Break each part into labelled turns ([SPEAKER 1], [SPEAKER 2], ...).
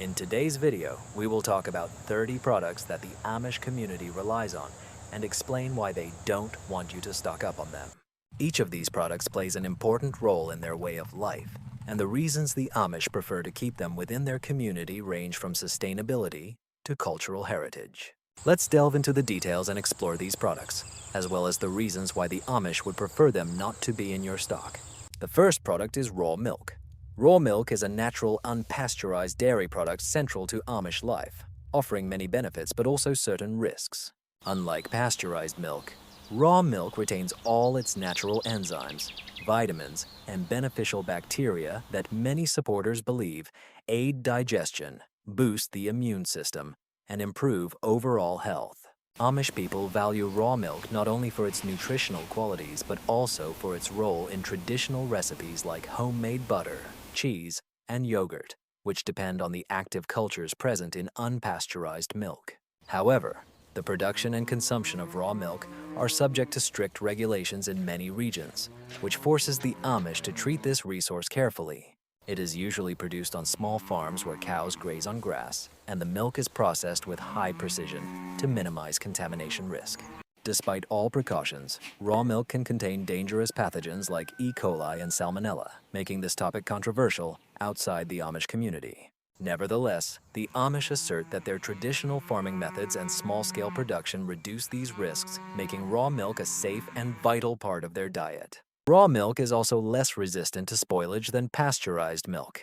[SPEAKER 1] In today's video, we will talk about 30 products that the Amish community relies on and explain why they don't want you to stock up on them. Each of these products plays an important role in their way of life, and the reasons the Amish prefer to keep them within their community range from sustainability to cultural heritage. Let's delve into the details and explore these products, as well as the reasons why the Amish would prefer them not to be in your stock. The first product is raw milk. Raw milk is a natural, unpasteurized dairy product central to Amish life, offering many benefits but also certain risks. Unlike pasteurized milk, raw milk retains all its natural enzymes, vitamins, and beneficial bacteria that many supporters believe aid digestion, boost the immune system, and improve overall health. Amish people value raw milk not only for its nutritional qualities but also for its role in traditional recipes like homemade butter, cheese, and yogurt, which depend on the active cultures present in unpasteurized milk. However, the production and consumption of raw milk are subject to strict regulations in many regions, which forces the Amish to treat this resource carefully. It is usually produced on small farms where cows graze on grass, and the milk is processed with high precision to minimize contamination risk. Despite all precautions, raw milk can contain dangerous pathogens like E. coli and Salmonella, making this topic controversial outside the Amish community. Nevertheless, the Amish assert that their traditional farming methods and small-scale production reduce these risks, making raw milk a safe and vital part of their diet. Raw milk is also less resistant to spoilage than pasteurized milk,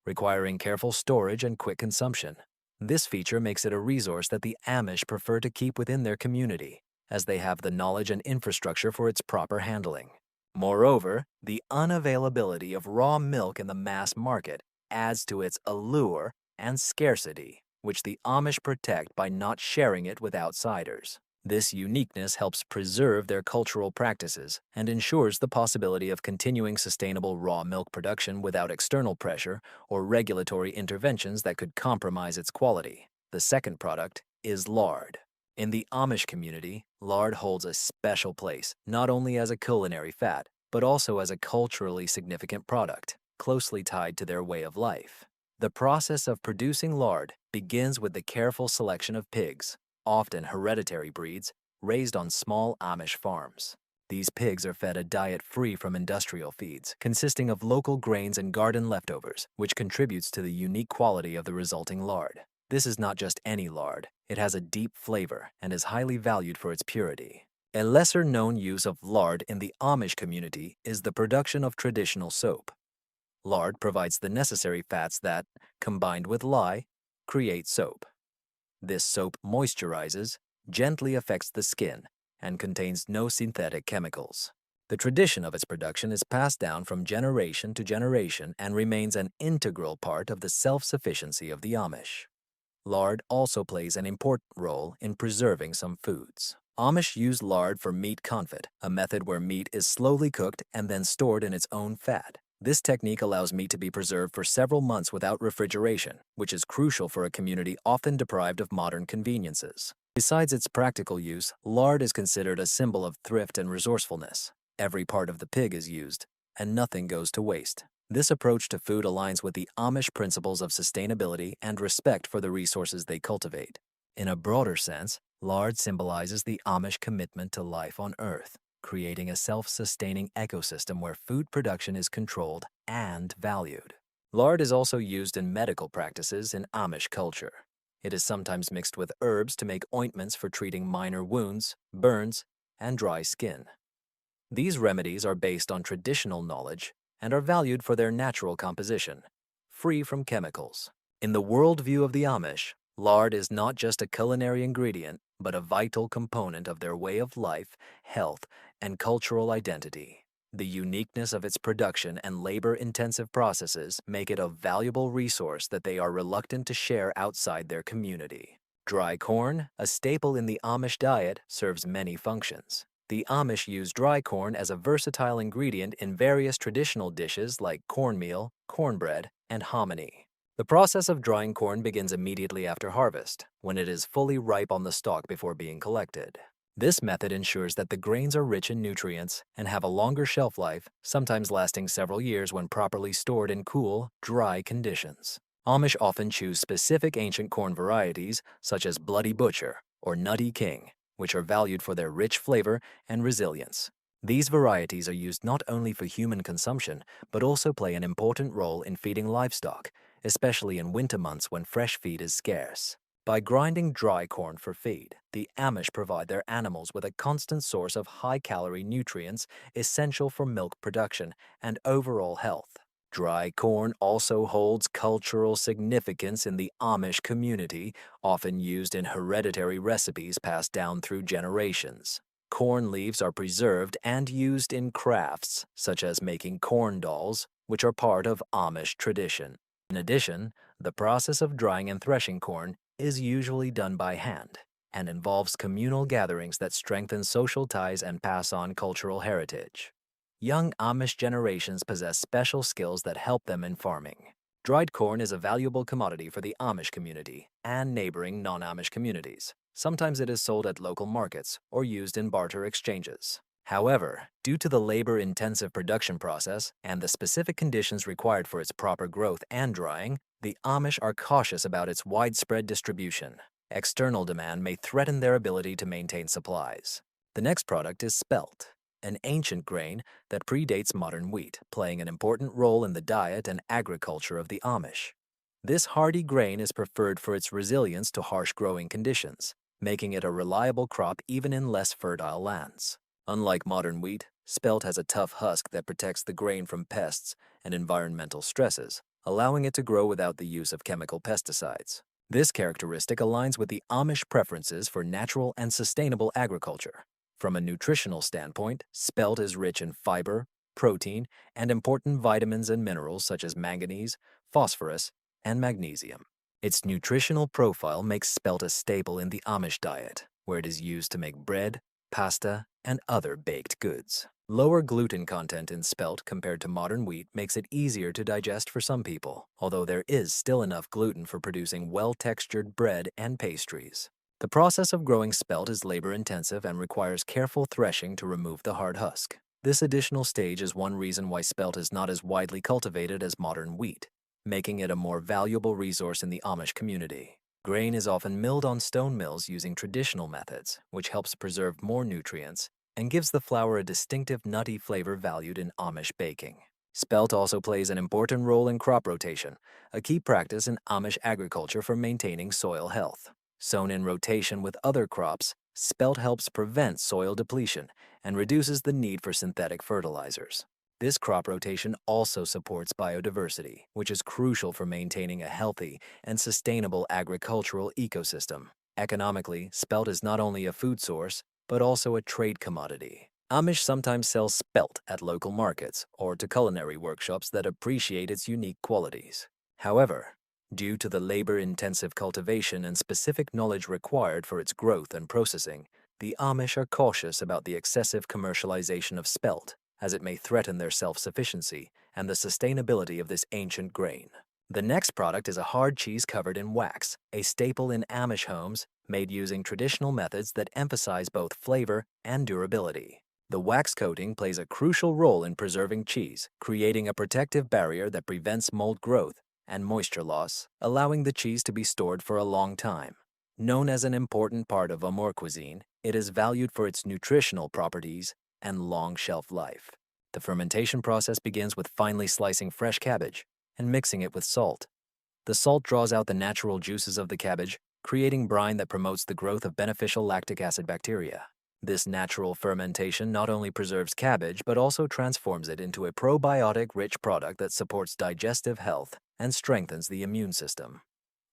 [SPEAKER 1] requiring careful storage and quick consumption. This feature makes it a resource that the Amish prefer to keep within their community, as they have the knowledge and infrastructure for its proper handling. Moreover, the unavailability of raw milk in the mass market adds to its allure and scarcity, which the Amish protect by not sharing it with outsiders. This uniqueness helps preserve their cultural practices and ensures the possibility of continuing sustainable raw milk production without external pressure or regulatory interventions that could compromise its quality. The second product is lard. In the Amish community, lard holds a special place, not only as a culinary fat, but also as a culturally significant product, closely tied to their way of life. The process of producing lard begins with the careful selection of pigs, often hereditary breeds, raised on small Amish farms. These pigs are fed a diet free from industrial feeds, consisting of local grains and garden leftovers, which contributes to the unique quality of the resulting lard. This is not just any lard. It has a deep flavor and is highly valued for its purity. A lesser-known use of lard in the Amish community is the production of traditional soap. Lard provides the necessary fats that, combined with lye, create soap. This soap moisturizes, gently affects the skin, and contains no synthetic chemicals. The tradition of its production is passed down from generation to generation and remains an integral part of the self-sufficiency of the Amish. Lard also plays an important role in preserving some foods. Amish use lard for meat confit, a method where meat is slowly cooked and then stored in its own fat. This technique allows meat to be preserved for several months without refrigeration, which is crucial for a community often deprived of modern conveniences. Besides its practical use, lard is considered a symbol of thrift and resourcefulness. Every part of the pig is used, and nothing goes to waste. This approach to food aligns with the Amish principles of sustainability and respect for the resources they cultivate. In a broader sense, lard symbolizes the Amish commitment to life on Earth, creating a self-sustaining ecosystem where food production is controlled and valued. Lard is also used in medical practices in Amish culture. It is sometimes mixed with herbs to make ointments for treating minor wounds, burns, and dry skin. These remedies are based on traditional knowledge and are valued for their natural composition, free from chemicals. In the worldview of the Amish, lard is not just a culinary ingredient, but a vital component of their way of life, health, and cultural identity. The uniqueness of its production and labor-intensive processes make it a valuable resource that they are reluctant to share outside their community. Dry corn, a staple in the Amish diet, serves many functions. The Amish use dry corn as a versatile ingredient in various traditional dishes like cornmeal, cornbread, and hominy. The process of drying corn begins immediately after harvest, when it is fully ripe on the stalk before being collected. This method ensures that the grains are rich in nutrients and have a longer shelf life, sometimes lasting several years when properly stored in cool, dry conditions. Amish often choose specific ancient corn varieties such as Bloody Butcher or Nutty King, which are valued for their rich flavor and resilience. These varieties are used not only for human consumption, but also play an important role in feeding livestock, especially in winter months when fresh feed is scarce. By grinding dry corn for feed, the Amish provide their animals with a constant source of high-calorie nutrients essential for milk production and overall health. Dry corn also holds cultural significance in the Amish community, often used in hereditary recipes passed down through generations. Corn leaves are preserved and used in crafts, such as making corn dolls, which are part of Amish tradition. In addition, the process of drying and threshing corn is usually done by hand and involves communal gatherings that strengthen social ties and pass on cultural heritage. Young Amish generations possess special skills that help them in farming. Dried corn is a valuable commodity for the Amish community and neighboring non-Amish communities. Sometimes it is sold at local markets or used in barter exchanges. However, due to the labor-intensive production process and the specific conditions required for its proper growth and drying, the Amish are cautious about its widespread distribution. External demand may threaten their ability to maintain supplies. The next product is spelt, an ancient grain that predates modern wheat, playing an important role in the diet and agriculture of the Amish. This hardy grain is preferred for its resilience to harsh growing conditions, making it a reliable crop even in less fertile lands. Unlike modern wheat, spelt has a tough husk that protects the grain from pests and environmental stresses, allowing it to grow without the use of chemical pesticides. This characteristic aligns with the Amish preferences for natural and sustainable agriculture. From a nutritional standpoint, spelt is rich in fiber, protein, and important vitamins and minerals such as manganese, phosphorus, and magnesium. Its nutritional profile makes spelt a staple in the Amish diet, where it is used to make bread, pasta, and other baked goods. Lower gluten content in spelt compared to modern wheat makes it easier to digest for some people, although there is still enough gluten for producing well-textured bread and pastries. The process of growing spelt is labor-intensive and requires careful threshing to remove the hard husk. This additional stage is one reason why spelt is not as widely cultivated as modern wheat, making it a more valuable resource in the Amish community. Grain is often milled on stone mills using traditional methods, which helps preserve more nutrients and gives the flour a distinctive nutty flavor valued in Amish baking. Spelt also plays an important role in crop rotation, a key practice in Amish agriculture for maintaining soil health. Sown in rotation with other crops, spelt helps prevent soil depletion and reduces the need for synthetic fertilizers. This crop rotation also supports biodiversity, which is crucial for maintaining a healthy and sustainable agricultural ecosystem. Economically, spelt is not only a food source, but also a trade commodity. Amish sometimes sell spelt at local markets or to culinary workshops that appreciate its unique qualities. However, due to the labor-intensive cultivation and specific knowledge required for its growth and processing, the Amish are cautious about the excessive commercialization of spelt, as it may threaten their self-sufficiency and the sustainability of this ancient grain. The next product is a hard cheese covered in wax, a staple in Amish homes made using traditional methods that emphasize both flavor and durability. The wax coating plays a crucial role in preserving cheese, creating a protective barrier that prevents mold growth and moisture loss, allowing the cheese to be stored for a long time. Known as an important part of Amur cuisine, it is valued for its nutritional properties and long shelf life. The fermentation process begins with finely slicing fresh cabbage and mixing it with salt. The salt draws out the natural juices of the cabbage, creating brine that promotes the growth of beneficial lactic acid bacteria. This natural fermentation not only preserves cabbage, but also transforms it into a probiotic-rich product that supports digestive health and strengthens the immune system.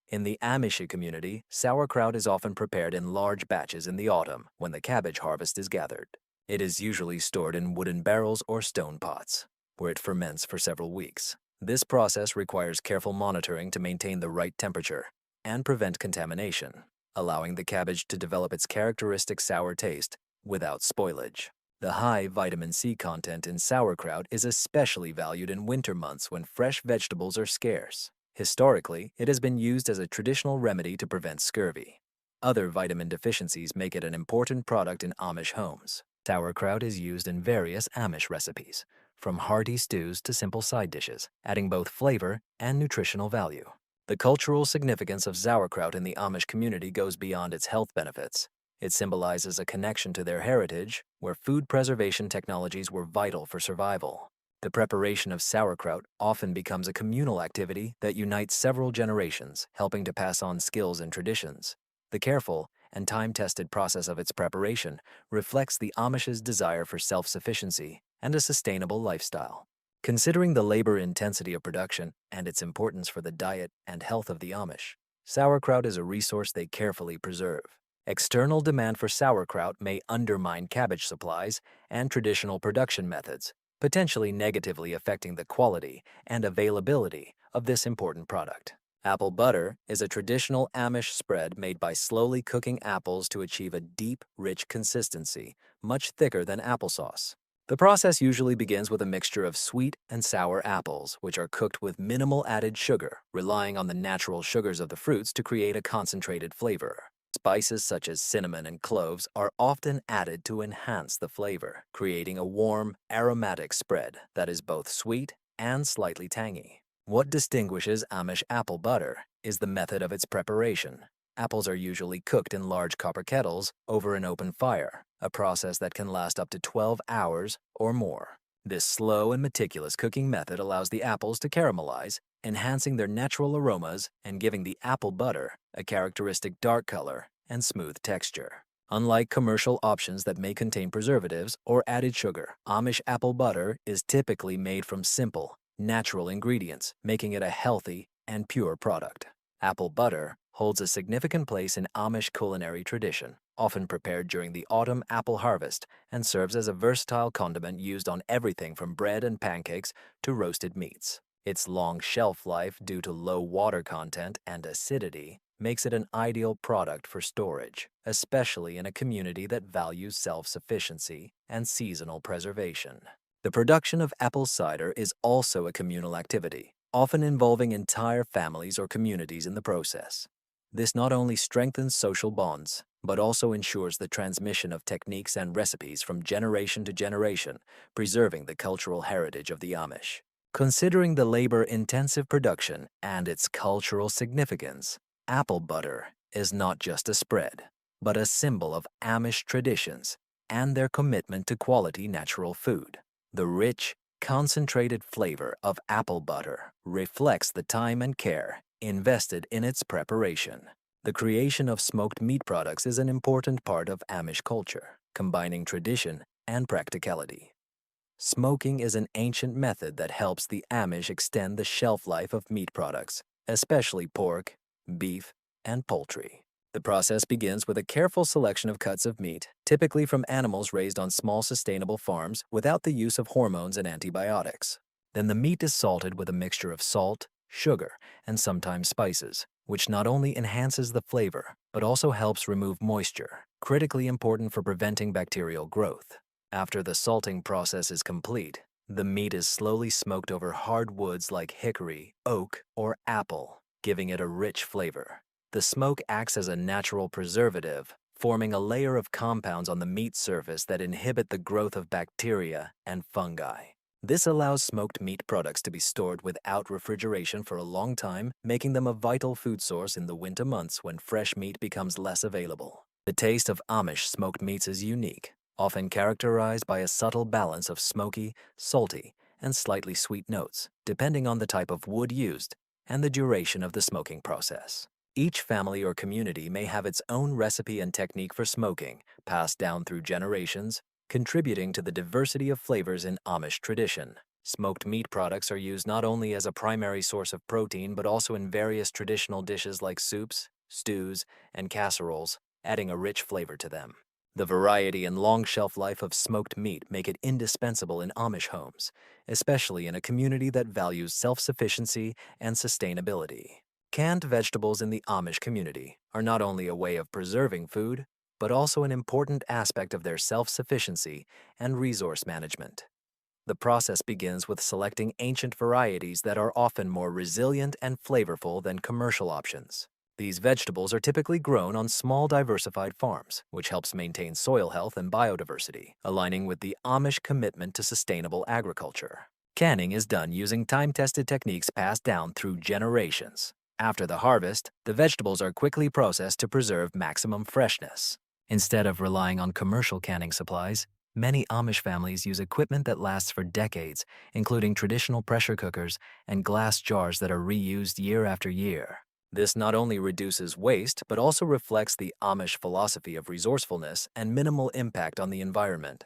[SPEAKER 1] In the Amish community, sauerkraut is often prepared in large batches in the autumn when the cabbage harvest is gathered. It is usually stored in wooden barrels or stone pots, where it ferments for several weeks. This process requires careful monitoring to maintain the right temperature and prevent contamination, allowing the cabbage to develop its characteristic sour taste without spoilage. The high vitamin C content in sauerkraut is especially valued in winter months when fresh vegetables are scarce. Historically, it has been used as a traditional remedy to prevent scurvy. Other vitamin deficiencies make it an important product in Amish homes. Sauerkraut is used in various Amish recipes, from hearty stews to simple side dishes, adding both flavor and nutritional value. The cultural significance of sauerkraut in the Amish community goes beyond its health benefits. It symbolizes a connection to their heritage, where food preservation technologies were vital for survival. The preparation of sauerkraut often becomes a communal activity that unites several generations, helping to pass on skills and traditions. The careful and time-tested process of its preparation reflects the Amish's desire for self-sufficiency and a sustainable lifestyle. Considering the labor intensity of production and its importance for the diet and health of the Amish, sauerkraut is a resource they carefully preserve. External demand for sauerkraut may undermine cabbage supplies and traditional production methods, potentially negatively affecting the quality and availability of this important product. Apple butter is a traditional Amish spread made by slowly cooking apples to achieve a deep, rich consistency, much thicker than applesauce. The process usually begins with a mixture of sweet and sour apples, which are cooked with minimal added sugar, relying on the natural sugars of the fruits to create a concentrated flavor. Spices such as cinnamon and cloves are often added to enhance the flavor, creating a warm, aromatic spread that is both sweet and slightly tangy. What distinguishes Amish apple butter is the method of its preparation. Apples are usually cooked in large copper kettles over an open fire, a process that can last up to 12 hours or more. This slow and meticulous cooking method allows the apples to caramelize, enhancing their natural aromas and giving the apple butter a characteristic dark color and smooth texture. Unlike commercial options that may contain preservatives or added sugar, Amish apple butter is typically made from simple, natural ingredients, making it a healthy and pure product. Apple butter holds a significant place in Amish culinary tradition, often prepared during the autumn apple harvest, and serves as a versatile condiment used on everything from bread and pancakes to roasted meats. Its long shelf life due to low water content and acidity makes it an ideal product for storage, especially in a community that values self-sufficiency and seasonal preservation. The production of apple cider is also a communal activity, often involving entire families or communities in the process. This not only strengthens social bonds, but also ensures the transmission of techniques and recipes from generation to generation, preserving the cultural heritage of the Amish. Considering the labor-intensive production and its cultural significance, apple butter is not just a spread, but a symbol of Amish traditions and their commitment to quality natural food. The rich, concentrated flavor of apple butter reflects the time and care invested in its preparation. The creation of smoked meat products is an important part of Amish culture, combining tradition and practicality. Smoking is an ancient method that helps the Amish extend the shelf life of meat products, especially pork, beef, and poultry. The process begins with a careful selection of cuts of meat, typically from animals raised on small sustainable farms without the use of hormones and antibiotics. Then the meat is salted with a mixture of salt, sugar, and sometimes spices, which not only enhances the flavor, but also helps remove moisture, critically important for preventing bacterial growth. After the salting process is complete, the meat is slowly smoked over hard woods like hickory, oak, or apple, giving it a rich flavor. The smoke acts as a natural preservative, forming a layer of compounds on the meat surface that inhibit the growth of bacteria and fungi. This allows smoked meat products to be stored without refrigeration for a long time, making them a vital food source in the winter months when fresh meat becomes less available. The taste of Amish smoked meats is unique, often characterized by a subtle balance of smoky, salty, and slightly sweet notes, depending on the type of wood used and the duration of the smoking process. Each family or community may have its own recipe and technique for smoking, passed down through generations, contributing to the diversity of flavors in Amish tradition. Smoked meat products are used not only as a primary source of protein, but also in various traditional dishes like soups, stews, and casseroles, adding a rich flavor to them. The variety and long shelf life of smoked meat make it indispensable in Amish homes, especially in a community that values self-sufficiency and sustainability. Canned vegetables in the Amish community are not only a way of preserving food, but also an important aspect of their self-sufficiency and resource management. The process begins with selecting ancient varieties that are often more resilient and flavorful than commercial options. These vegetables are typically grown on small diversified farms, which helps maintain soil health and biodiversity, aligning with the Amish commitment to sustainable agriculture. Canning is done using time-tested techniques passed down through generations. After the harvest, the vegetables are quickly processed to preserve maximum freshness. Instead of relying on commercial canning supplies, many Amish families use equipment that lasts for decades, including traditional pressure cookers and glass jars that are reused year after year. This not only reduces waste, but also reflects the Amish philosophy of resourcefulness and minimal impact on the environment.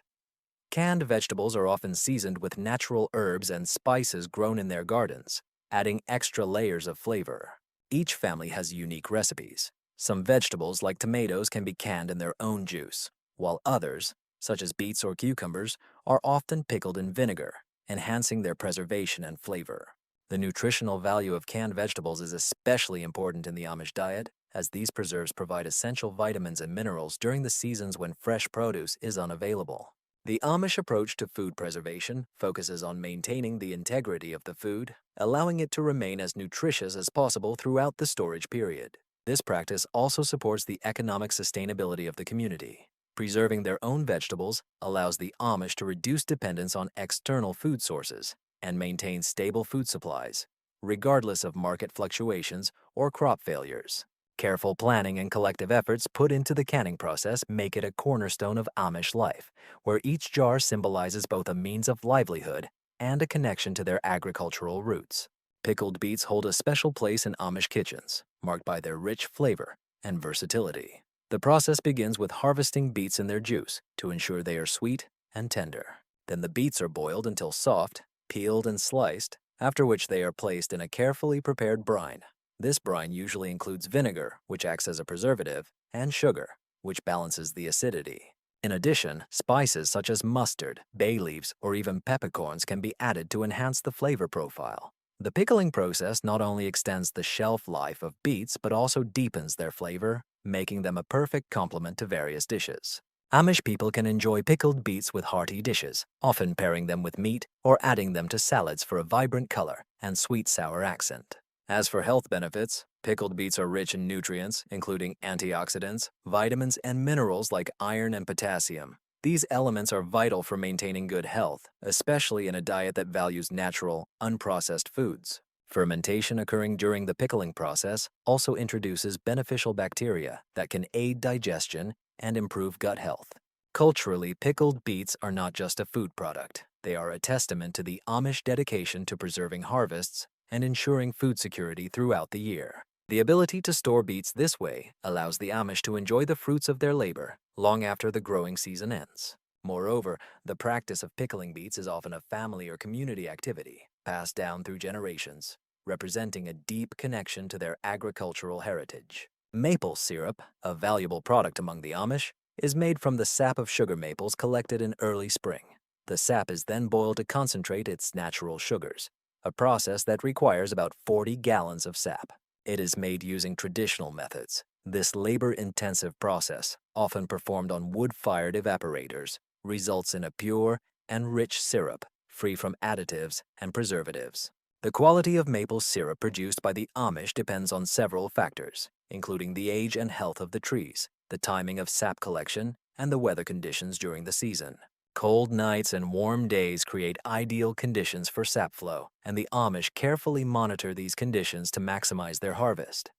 [SPEAKER 1] Canned vegetables are often seasoned with natural herbs and spices grown in their gardens, adding extra layers of flavor. Each family has unique recipes. Some vegetables, like tomatoes, can be canned in their own juice, while others, such as beets or cucumbers, are often pickled in vinegar, enhancing their preservation and flavor. The nutritional value of canned vegetables is especially important in the Amish diet, as these preserves provide essential vitamins and minerals during the seasons when fresh produce is unavailable. The Amish approach to food preservation focuses on maintaining the integrity of the food, allowing it to remain as nutritious as possible throughout the storage period. This practice also supports the economic sustainability of the community. Preserving their own vegetables allows the Amish to reduce dependence on external food sources and maintain stable food supplies, regardless of market fluctuations or crop failures. Careful planning and collective efforts put into the canning process make it a cornerstone of Amish life, where each jar symbolizes both a means of livelihood and a connection to their agricultural roots. Pickled beets hold a special place in Amish kitchens, marked by their rich flavor and versatility. The process begins with harvesting beets in their juice to ensure they are sweet and tender. Then the beets are boiled until soft, peeled and sliced, after which they are placed in a carefully prepared brine. This brine usually includes vinegar, which acts as a preservative, and sugar, which balances the acidity. In addition, spices such as mustard, bay leaves, or even peppercorns can be added to enhance the flavor profile. The pickling process not only extends the shelf life of beets but also deepens their flavor, making them a perfect complement to various dishes. Amish people can enjoy pickled beets with hearty dishes, often pairing them with meat or adding them to salads for a vibrant color and sweet-sour accent. As for health benefits, pickled beets are rich in nutrients, including antioxidants, vitamins, and minerals like iron and potassium. These elements are vital for maintaining good health, especially in a diet that values natural, unprocessed foods. Fermentation occurring during the pickling process also introduces beneficial bacteria that can aid digestion and improve gut health. Culturally, pickled beets are not just a food product. They are a testament to the Amish dedication to preserving harvests and ensuring food security throughout the year. The ability to store beets this way allows the Amish to enjoy the fruits of their labor long after the growing season ends. Moreover, the practice of pickling beets is often a family or community activity, passed down through generations, representing a deep connection to their agricultural heritage. Maple syrup, a valuable product among the Amish, is made from the sap of sugar maples collected in early spring. The sap is then boiled to concentrate its natural sugars, a process that requires about 40 gallons of sap. It is made using traditional methods. This labor-intensive process, often performed on wood-fired evaporators, results in a pure and rich syrup, free from additives and preservatives. The quality of maple syrup produced by the Amish depends on several factors, including the age and health of the trees, the timing of sap collection, and the weather conditions during the season. Cold nights and warm days create ideal conditions for sap flow, and the Amish carefully monitor these conditions to maximize their harvest.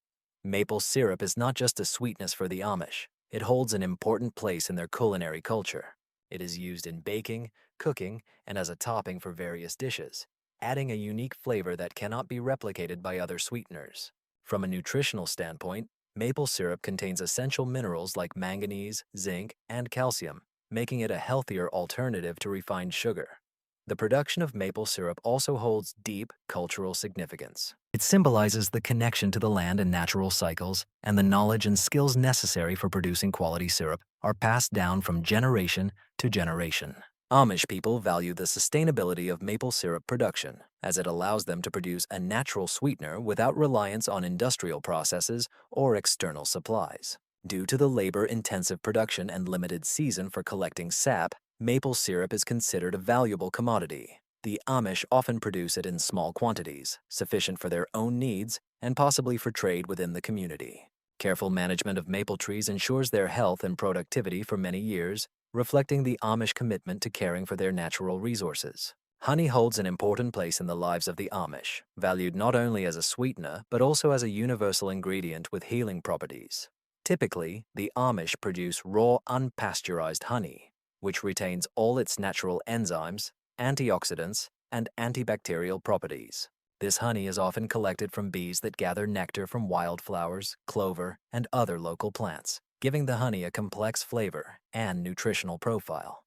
[SPEAKER 1] Maple syrup is not just a sweetness for the Amish. It holds an important place in their culinary culture. It is used in baking, cooking, and as a topping for various dishes, adding a unique flavor that cannot be replicated by other sweeteners. From a nutritional standpoint, maple syrup contains essential minerals like manganese, zinc, and calcium, making it a healthier alternative to refined sugar. The production of maple syrup also holds deep cultural significance. It symbolizes the connection to the land and natural cycles, and the knowledge and skills necessary for producing quality syrup are passed down from generation to generation. Amish people value the sustainability of maple syrup production, as it allows them to produce a natural sweetener without reliance on industrial processes or external supplies. Due to the labor-intensive production and limited season for collecting sap, maple syrup is considered a valuable commodity. The Amish often produce it in small quantities, sufficient for their own needs and possibly for trade within the community. Careful management of maple trees ensures their health and productivity for many years, reflecting the Amish commitment to caring for their natural resources. Honey holds an important place in the lives of the Amish, valued not only as a sweetener but also as a universal ingredient with healing properties. Typically, the Amish produce raw, unpasteurized honey, which retains all its natural enzymes, antioxidants, and antibacterial properties. This honey is often collected from bees that gather nectar from wildflowers, clover, and other local plants, giving the honey a complex flavor and nutritional profile.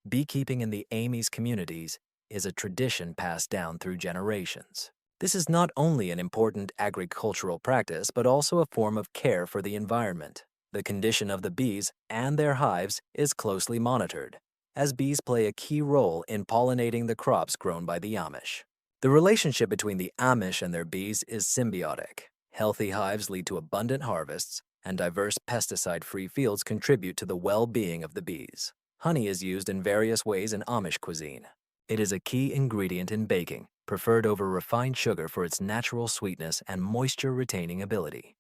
[SPEAKER 1] Beekeeping in the Amish communities is a tradition passed down through generations. This is not only an important agricultural practice, but also a form of care for the environment. The condition of the bees and their hives is closely monitored, as bees play a key role in pollinating the crops grown by the Amish. The relationship between the Amish and their bees is symbiotic. Healthy hives lead to abundant harvests, and diverse pesticide-free fields contribute to the well-being of the bees. Honey is used in various ways in Amish cuisine. It is a key ingredient in baking, preferred over refined sugar for its natural sweetness and moisture-retaining ability.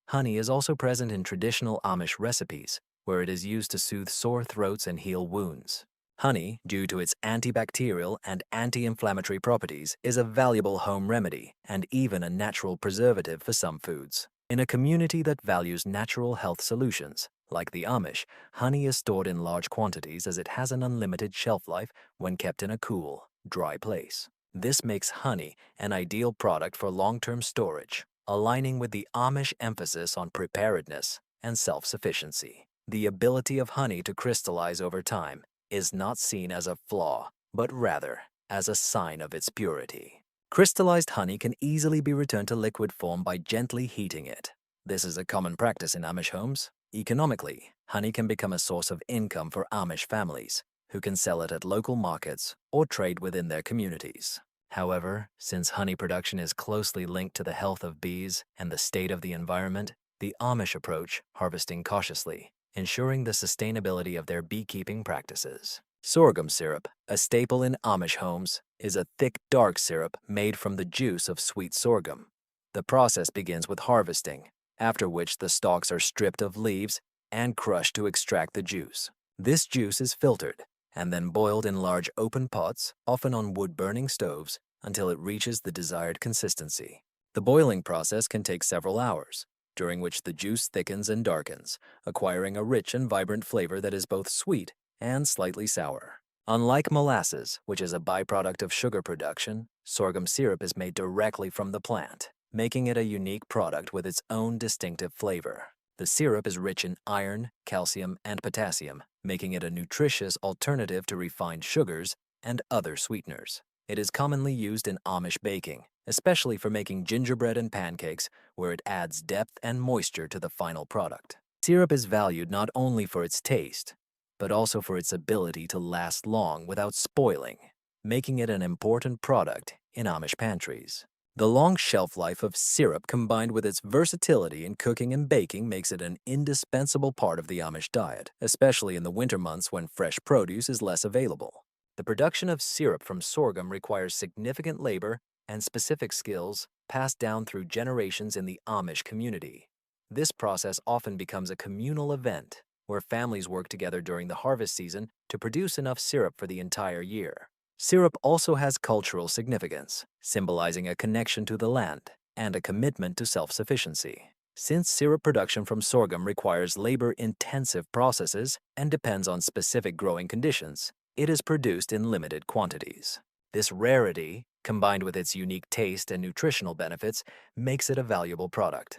[SPEAKER 1] Honey is also present in traditional Amish recipes, where it is used to soothe sore throats and heal wounds. Honey, due to its antibacterial and anti-inflammatory properties, is a valuable home remedy and even a natural preservative for some foods. In a community that values natural health solutions, like the Amish, honey is stored in large quantities as it has an unlimited shelf life when kept in a cool, dry place. This makes honey an ideal product for long-term storage, aligning with the Amish emphasis on preparedness and self-sufficiency. The ability of honey to crystallize over time is not seen as a flaw, but rather as a sign of its purity. Crystallized honey can easily be returned to liquid form by gently heating it. This is a common practice in Amish homes. Economically, honey can become a source of income for Amish families, who can sell it at local markets or trade within their communities. However, since honey production is closely linked to the health of bees and the state of the environment, the Amish approach harvesting cautiously, ensuring the sustainability of their beekeeping practices. Sorghum syrup, a staple in Amish homes, is a thick, dark syrup made from the juice of sweet sorghum. The process begins with harvesting, after which the stalks are stripped of leaves and crushed to extract the juice. This juice is filtered and then boiled in large open pots, often on wood-burning stoves, until it reaches the desired consistency. The boiling process can take several hours, during which the juice thickens and darkens, acquiring a rich and vibrant flavor that is both sweet and slightly sour. Unlike molasses, which is a byproduct of sugar production, sorghum syrup is made directly from the plant, making it a unique product with its own distinctive flavor. The syrup is rich in iron, calcium, and potassium, making it a nutritious alternative to refined sugars and other sweeteners. It is commonly used in Amish baking, especially for making gingerbread and pancakes, where it adds depth and moisture to the final product. Syrup is valued not only for its taste, but also for its ability to last long without spoiling, making it an important product in Amish pantries. The long shelf life of syrup combined with its versatility in cooking and baking makes it an indispensable part of the Amish diet, especially in the winter months when fresh produce is less available. The production of syrup from sorghum requires significant labor and specific skills passed down through generations in the Amish community. This process often becomes a communal event where families work together during the harvest season to produce enough syrup for the entire year. Syrup also has cultural significance, symbolizing a connection to the land and a commitment to self-sufficiency. Since syrup production from sorghum requires labor-intensive processes and depends on specific growing conditions, it is produced in limited quantities. This rarity, combined with its unique taste and nutritional benefits, makes it a valuable product.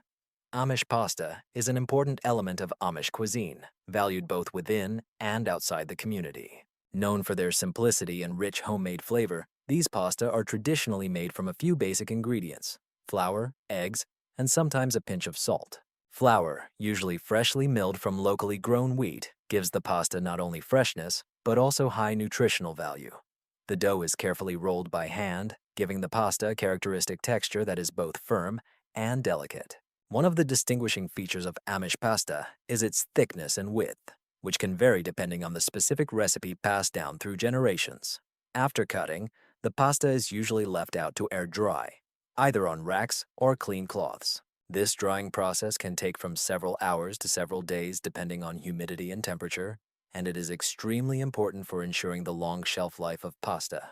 [SPEAKER 1] Amish pasta is an important element of Amish cuisine, valued both within and outside the community. Known for their simplicity and rich homemade flavor, these pasta are traditionally made from a few basic ingredients: flour, eggs, and sometimes a pinch of salt. Flour, usually freshly milled from locally grown wheat, gives the pasta not only freshness, but also high nutritional value. The dough is carefully rolled by hand, giving the pasta a characteristic texture that is both firm and delicate. One of the distinguishing features of Amish pasta is its thickness and width, which can vary depending on the specific recipe passed down through generations. After cutting, the pasta is usually left out to air dry, either on racks or clean cloths. This drying process can take from several hours to several days depending on humidity and temperature, and it is extremely important for ensuring the long shelf life of pasta.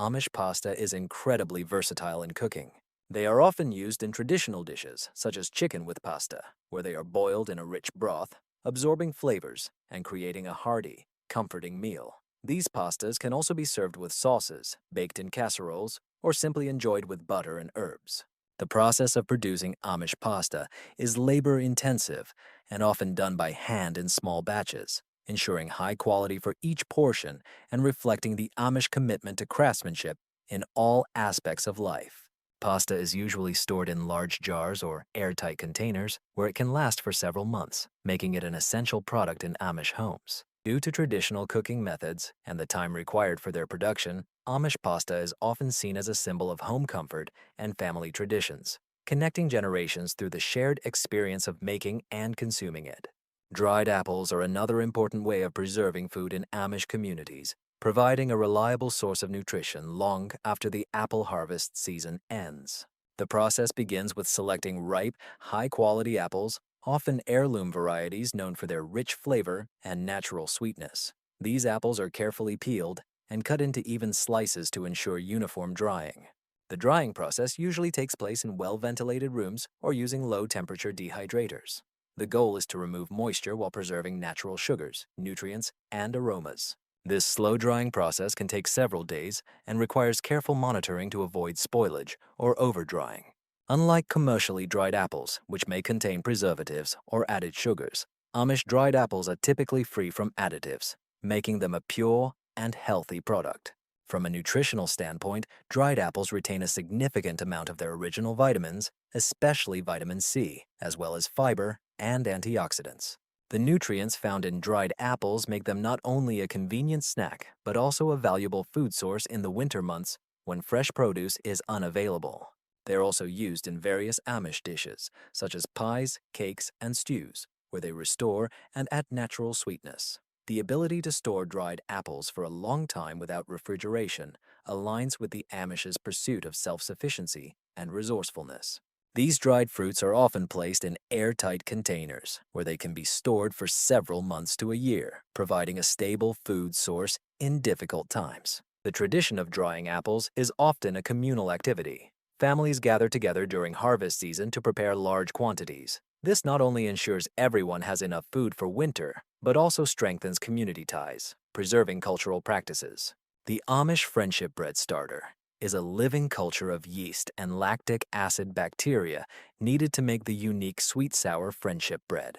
[SPEAKER 1] Amish pasta is incredibly versatile in cooking. They are often used in traditional dishes, such as chicken with pasta, where they are boiled in a rich broth, absorbing flavors and creating a hearty, comforting meal. These pastas can also be served with sauces, baked in casseroles, or simply enjoyed with butter and herbs. The process of producing Amish pasta is labor-intensive and often done by hand in small batches, ensuring high quality for each portion and reflecting the Amish commitment to craftsmanship in all aspects of life. Pasta is usually stored in large jars or airtight containers where it can last for several months, making it an essential product in Amish homes. Due to traditional cooking methods and the time required for their production, Amish pasta is often seen as a symbol of home comfort and family traditions, connecting generations through the shared experience of making and consuming it. Dried apples are another important way of preserving food in Amish communities, providing a reliable source of nutrition long after the apple harvest season ends. The process begins with selecting ripe, high-quality apples, often heirloom varieties known for their rich flavor and natural sweetness. These apples are carefully peeled and cut into even slices to ensure uniform drying. The drying process usually takes place in well-ventilated rooms or using low-temperature dehydrators. The goal is to remove moisture while preserving natural sugars, nutrients, and aromas. This slow-drying process can take several days and requires careful monitoring to avoid spoilage or over-drying. Unlike commercially dried apples, which may contain preservatives or added sugars, Amish dried apples are typically free from additives, making them a pure and healthy product. From a nutritional standpoint, dried apples retain a significant amount of their original vitamins, especially vitamin C, as well as fiber and antioxidants. The nutrients found in dried apples make them not only a convenient snack, but also a valuable food source in the winter months when fresh produce is unavailable. They are also used in various Amish dishes, such as pies, cakes, and stews, where they restore and add natural sweetness. The ability to store dried apples for a long time without refrigeration aligns with the Amish's pursuit of self-sufficiency and resourcefulness. These dried fruits are often placed in airtight containers, where they can be stored for several months to a year, providing a stable food source in difficult times. The tradition of drying apples is often a communal activity. Families gather together during harvest season to prepare large quantities. This not only ensures everyone has enough food for winter, but also strengthens community ties, preserving cultural practices. The Amish friendship bread starter is a living culture of yeast and lactic acid bacteria needed to make the unique sweet-sour friendship bread.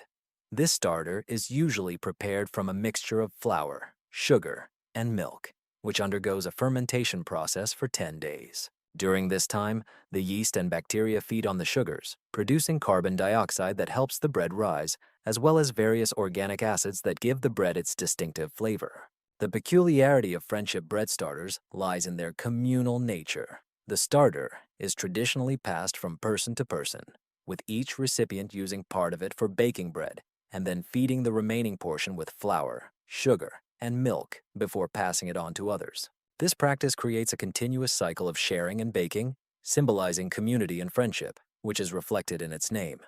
[SPEAKER 1] This starter is usually prepared from a mixture of flour, sugar, and milk, which undergoes a fermentation process for 10 days. During this time, the yeast and bacteria feed on the sugars, producing carbon dioxide that helps the bread rise, as well as various organic acids that give the bread its distinctive flavor. The peculiarity of friendship bread starters lies in their communal nature. The starter is traditionally passed from person to person, with each recipient using part of it for baking bread and then feeding the remaining portion with flour, sugar, and milk before passing it on to others. This practice creates a continuous cycle of sharing and baking, symbolizing community and friendship, which is reflected in its name.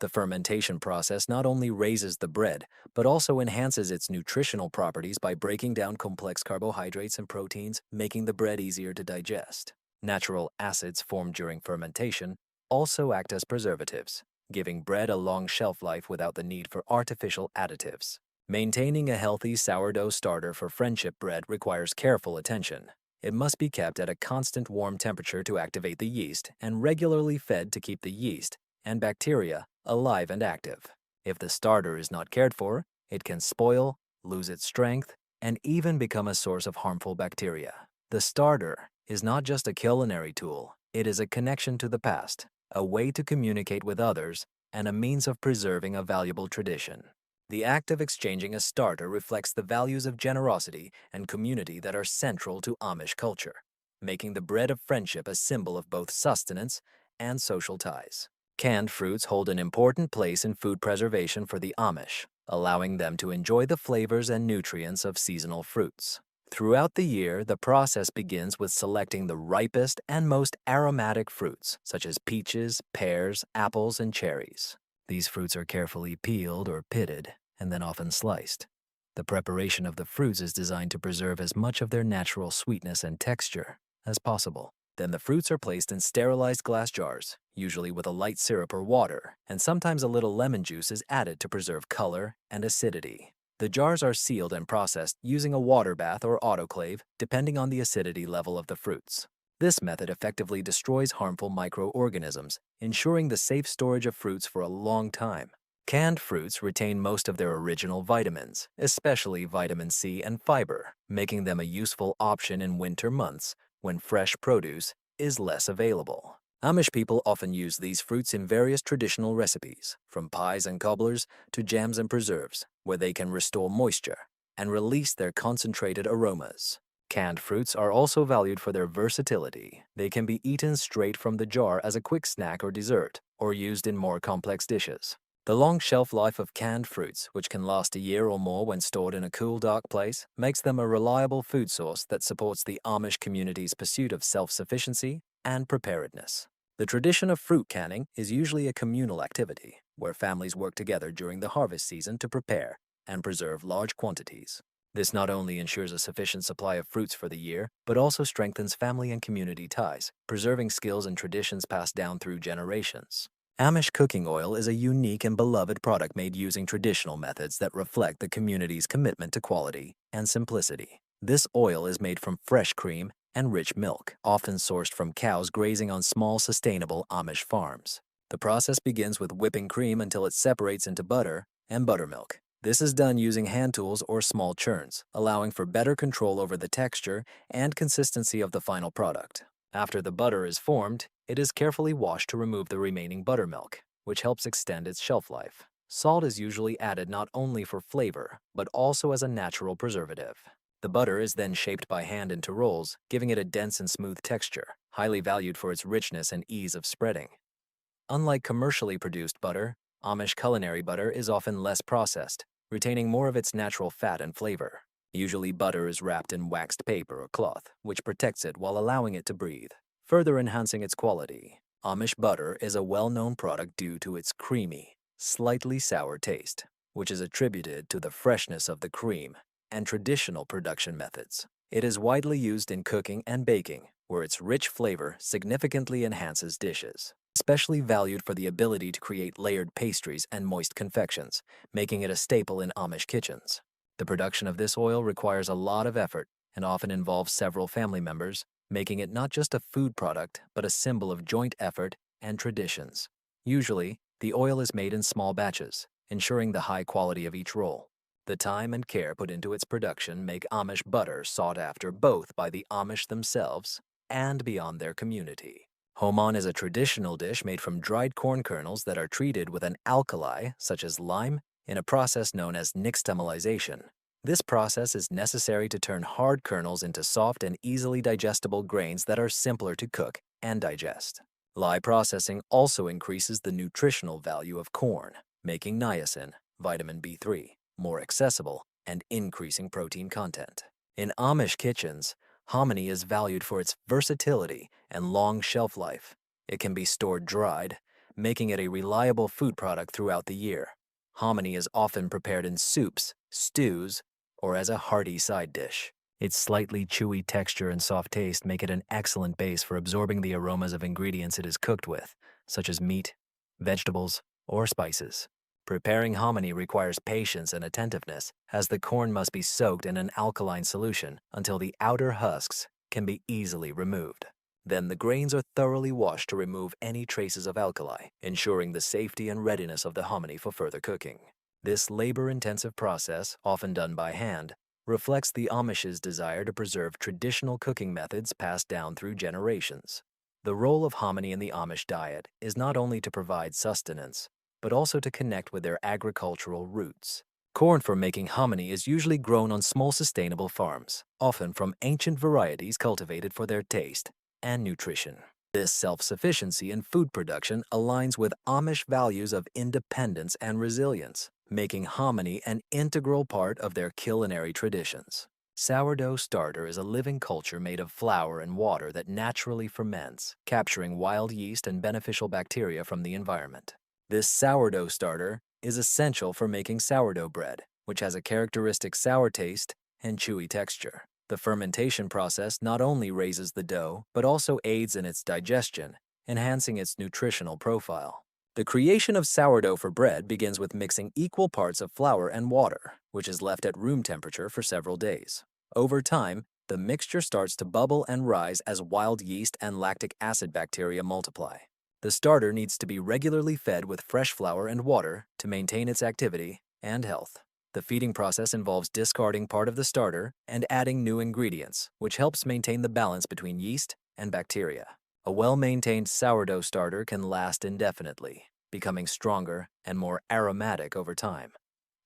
[SPEAKER 1] The fermentation process not only raises the bread, but also enhances its nutritional properties by breaking down complex carbohydrates and proteins, making the bread easier to digest. Natural acids formed during fermentation also act as preservatives, giving bread a long shelf life without the need for artificial additives. Maintaining a healthy sourdough starter for friendship bread requires careful attention. It must be kept at a constant warm temperature to activate the yeast and regularly fed to keep the yeast and bacteria alive and active. If the starter is not cared for, it can spoil, lose its strength, and even become a source of harmful bacteria. The starter is not just a culinary tool, it is a connection to the past, a way to communicate with others, and a means of preserving a valuable tradition. The act of exchanging a starter reflects the values of generosity and community that are central to Amish culture, making the bread of friendship a symbol of both sustenance and social ties. Canned fruits hold an important place in food preservation for the Amish, allowing them to enjoy the flavors and nutrients of seasonal fruits. Throughout the year, the process begins with selecting the ripest and most aromatic fruits, such as peaches, pears, apples, and cherries. These fruits are carefully peeled or pitted and then often sliced. The preparation of the fruits is designed to preserve as much of their natural sweetness and texture as possible. Then the fruits are placed in sterilized glass jars, usually with a light syrup or water, and sometimes a little lemon juice is added to preserve color and acidity. The jars are sealed and processed using a water bath or autoclave, depending on the acidity level of the fruits. This method effectively destroys harmful microorganisms, ensuring the safe storage of fruits for a long time. Canned fruits retain most of their original vitamins, especially vitamin C and fiber, making them a useful option in winter months when fresh produce is less available. Amish people often use these fruits in various traditional recipes, from pies and cobblers to jams and preserves, where they can restore moisture and release their concentrated aromas. Canned fruits are also valued for their versatility. They can be eaten straight from the jar as a quick snack or dessert, or used in more complex dishes. The long shelf life of canned fruits, which can last a year or more when stored in a cool, dark place, makes them a reliable food source that supports the Amish community's pursuit of self-sufficiency and preparedness. The tradition of fruit canning is usually a communal activity, where families work together during the harvest season to prepare and preserve large quantities. This not only ensures a sufficient supply of fruits for the year, but also strengthens family and community ties, preserving skills and traditions passed down through generations. Amish cooking oil is a unique and beloved product made using traditional methods that reflect the community's commitment to quality and simplicity. This oil is made from fresh cream and rich milk, often sourced from cows grazing on small, sustainable Amish farms. The process begins with whipping cream until it separates into butter and buttermilk. This is done using hand tools or small churns, allowing for better control over the texture and consistency of the final product. After the butter is formed, it is carefully washed to remove the remaining buttermilk, which helps extend its shelf life. Salt is usually added not only for flavor, but also as a natural preservative. The butter is then shaped by hand into rolls, giving it a dense and smooth texture, highly valued for its richness and ease of spreading. Unlike commercially produced butter, Amish culinary butter is often less processed, retaining more of its natural fat and flavor. Usually butter is wrapped in waxed paper or cloth, which protects it while allowing it to breathe, further enhancing its quality. Amish butter is a well-known product due to its creamy, slightly sour taste, which is attributed to the freshness of the cream and traditional production methods. It is widely used in cooking and baking, where its rich flavor significantly enhances dishes. Especially valued for the ability to create layered pastries and moist confections, making it a staple in Amish kitchens. The production of this oil requires a lot of effort and often involves several family members, making it not just a food product, but a symbol of joint effort and traditions. Usually, the oil is made in small batches, ensuring the high quality of each roll. The time and care put into its production make Amish butter sought after both by the Amish themselves and beyond their community. Homon is a traditional dish made from dried corn kernels that are treated with an alkali, such as lime, in a process known as nixtamalization. This process is necessary to turn hard kernels into soft and easily digestible grains that are simpler to cook and digest. Lye processing also increases the nutritional value of corn, making niacin, vitamin B3, more accessible and increasing protein content. In Amish kitchens, hominy is valued for its versatility and long shelf life. It can be stored dried, making it a reliable food product throughout the year. Hominy is often prepared in soups, stews, or as a hearty side dish. Its slightly chewy texture and soft taste make it an excellent base for absorbing the aromas of ingredients it is cooked with, such as meat, vegetables, or spices. Preparing hominy requires patience and attentiveness, as the corn must be soaked in an alkaline solution until the outer husks can be easily removed. Then the grains are thoroughly washed to remove any traces of alkali, ensuring the safety and readiness of the hominy for further cooking. This labor-intensive process, often done by hand, reflects the Amish's desire to preserve traditional cooking methods passed down through generations. The role of hominy in the Amish diet is not only to provide sustenance, but also to connect with their agricultural roots. Corn for making hominy is usually grown on small sustainable farms, often from ancient varieties cultivated for their taste and nutrition. This self-sufficiency in food production aligns with Amish values of independence and resilience, making hominy an integral part of their culinary traditions. Sourdough starter is a living culture made of flour and water that naturally ferments, capturing wild yeast and beneficial bacteria from the environment. This sourdough starter is essential for making sourdough bread, which has a characteristic sour taste and chewy texture. The fermentation process not only raises the dough, but also aids in its digestion, enhancing its nutritional profile. The creation of sourdough for bread begins with mixing equal parts of flour and water, which is left at room temperature for several days. Over time, the mixture starts to bubble and rise as wild yeast and lactic acid bacteria multiply. The starter needs to be regularly fed with fresh flour and water to maintain its activity and health. The feeding process involves discarding part of the starter and adding new ingredients, which helps maintain the balance between yeast and bacteria. A well-maintained sourdough starter can last indefinitely, becoming stronger and more aromatic over time.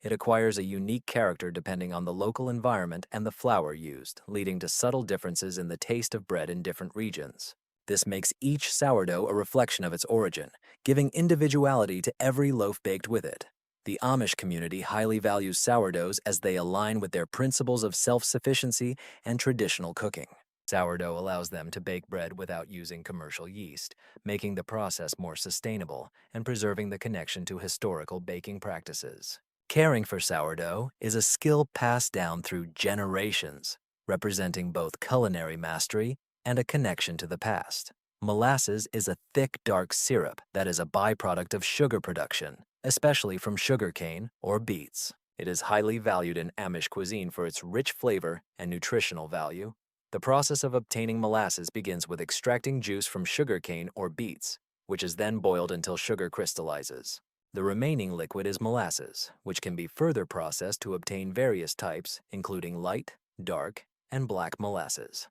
[SPEAKER 1] It acquires a unique character depending on the local environment and the flour used, leading to subtle differences in the taste of bread in different regions. This makes each sourdough a reflection of its origin, giving individuality to every loaf baked with it. The Amish community highly values sourdoughs as they align with their principles of self-sufficiency and traditional cooking. Sourdough allows them to bake bread without using commercial yeast, making the process more sustainable and preserving the connection to historical baking practices. Caring for sourdough is a skill passed down through generations, representing both culinary mastery and a connection to the past. Molasses is a thick, dark syrup that is a byproduct of sugar production, especially from sugarcane or beets. It is highly valued in Amish cuisine for its rich flavor and nutritional value. The process of obtaining molasses begins with extracting juice from sugarcane or beets, which is then boiled until sugar crystallizes. The remaining liquid is molasses, which can be further processed to obtain various types, including light, dark, and black molasses.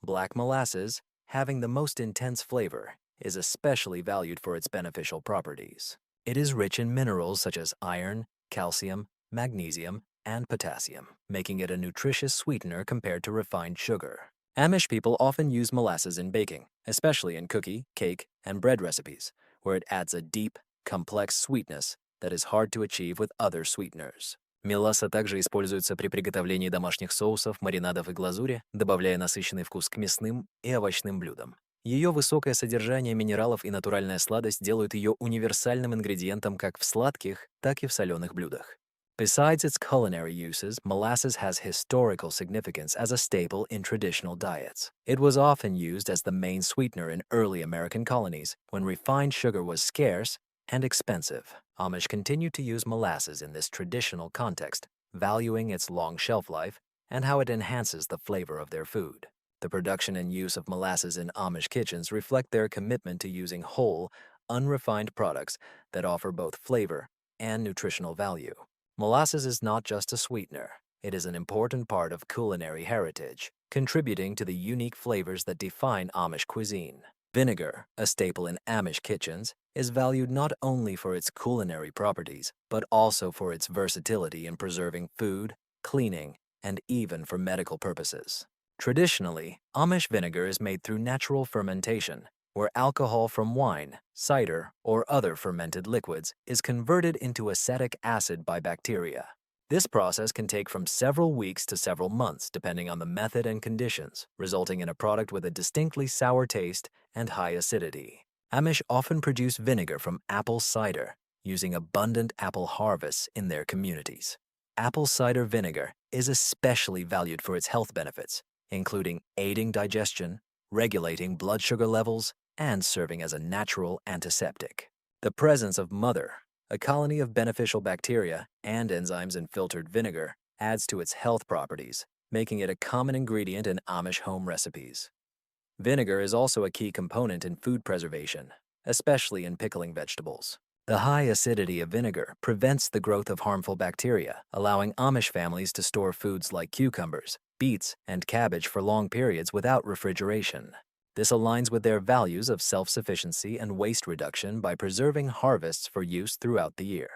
[SPEAKER 1] Black molasses, having the most intense flavor, is especially valued for its beneficial properties. It is rich in minerals such as iron, calcium, magnesium, and potassium, making it a nutritious sweetener compared to refined sugar. Amish people often use molasses in baking, especially in cookie, cake, and bread recipes, where it adds a deep, complex sweetness that is hard to achieve with other sweeteners. Меласса также используется при приготовлении домашних соусов, маринадов и глазури, добавляя насыщенный вкус к мясным и овощным блюдам. Ее высокое содержание минералов и натуральная сладость делают ее универсальным ингредиентом как в сладких, так и в соленых блюдах. Besides its culinary uses, molasses has historical significance as a staple in traditional diets. It was often used as the main sweetener in early American colonies when refined sugar was scarce and expensive. Amish continued to use molasses in this traditional context, valuing its long shelf life and how it enhances the flavor of their food. The production and use of molasses in Amish kitchens reflect their commitment to using whole, unrefined products that offer both flavor and nutritional value. Molasses is not just a sweetener. It is an important part of culinary heritage, contributing to the unique flavors that define Amish cuisine. Vinegar, a staple in Amish kitchens, is valued not only for its culinary properties, but also for its versatility in preserving food, cleaning, and even for medical purposes. Traditionally, Amish vinegar is made through natural fermentation, where alcohol from wine, cider, or other fermented liquids is converted into acetic acid by bacteria. This process can take from several weeks to several months depending on the method and conditions, resulting in a product with a distinctly sour taste and high acidity. Amish often produce vinegar from apple cider, using abundant apple harvests in their communities. Apple cider vinegar is especially valued for its health benefits, including aiding digestion, regulating blood sugar levels, and serving as a natural antiseptic. The presence of mother, a colony of beneficial bacteria and enzymes in filtered vinegar, adds to its health properties, making it a common ingredient in Amish home recipes. Vinegar is also a key component in food preservation, especially in pickling vegetables. The high acidity of vinegar prevents the growth of harmful bacteria, allowing Amish families to store foods like cucumbers, beets, and cabbage for long periods without refrigeration. This aligns with their values of self-sufficiency and waste reduction by preserving harvests for use throughout the year.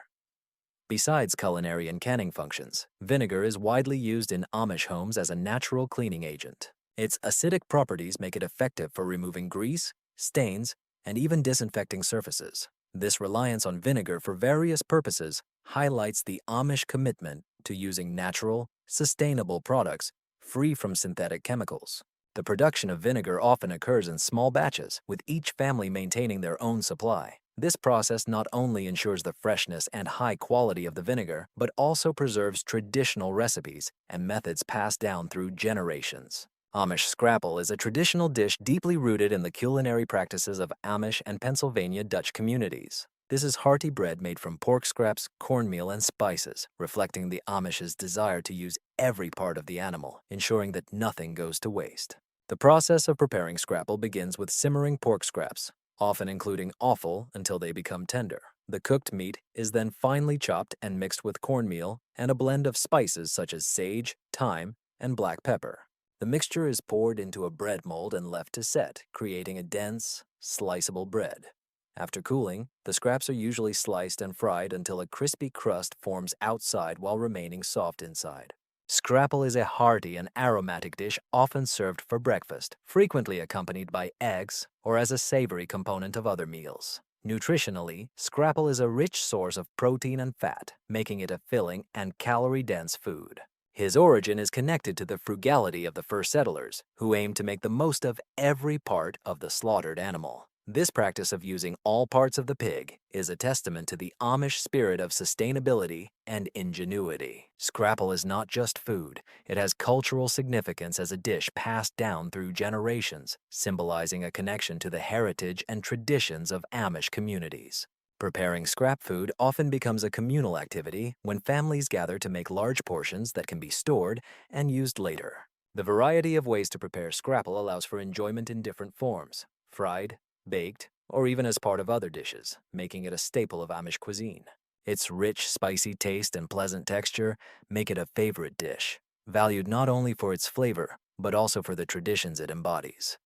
[SPEAKER 1] Besides culinary and canning functions, vinegar is widely used in Amish homes as a natural cleaning agent. Its acidic properties make it effective for removing grease, stains, and even disinfecting surfaces. This reliance on vinegar for various purposes highlights the Amish commitment to using natural, sustainable products free from synthetic chemicals. The production of vinegar often occurs in small batches, with each family maintaining their own supply. This process not only ensures the freshness and high quality of the vinegar, but also preserves traditional recipes and methods passed down through generations. Amish scrapple is a traditional dish deeply rooted in the culinary practices of Amish and Pennsylvania Dutch communities. This is hearty bread made from pork scraps, cornmeal, and spices, reflecting the Amish's desire to use every part of the animal, ensuring that nothing goes to waste. The process of preparing scrapple begins with simmering pork scraps, often including offal until they become tender. The cooked meat is then finely chopped and mixed with cornmeal and a blend of spices such as sage, thyme, and black pepper. The mixture is poured into a bread mold and left to set, creating a dense, sliceable bread. After cooling, the scraps are usually sliced and fried until a crispy crust forms outside while remaining soft inside. Scrapple is a hearty and aromatic dish often served for breakfast, frequently accompanied by eggs or as a savory component of other meals. Nutritionally, scrapple is a rich source of protein and fat, making it a filling and calorie-dense food. His origin is connected to the frugality of the first settlers, who aimed to make the most of every part of the slaughtered animal. This practice of using all parts of the pig is a testament to the Amish spirit of sustainability and ingenuity. Scrapple is not just food, it has cultural significance as a dish passed down through generations, symbolizing a connection to the heritage and traditions of Amish communities. Preparing scrap food often becomes a communal activity when families gather to make large portions that can be stored and used later. The variety of ways to prepare scrapple allows for enjoyment in different forms: fried, baked, or even as part of other dishes, making it a staple of Amish cuisine. Its rich, spicy taste and pleasant texture make it a favorite dish, valued not only for its flavor, but also for the traditions it embodies.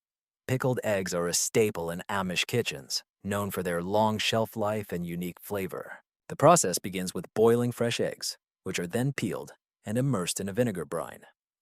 [SPEAKER 1] Pickled eggs are a staple in Amish kitchens, known for their long shelf life and unique flavor. The process begins with boiling fresh eggs, which are then peeled and immersed in a vinegar brine.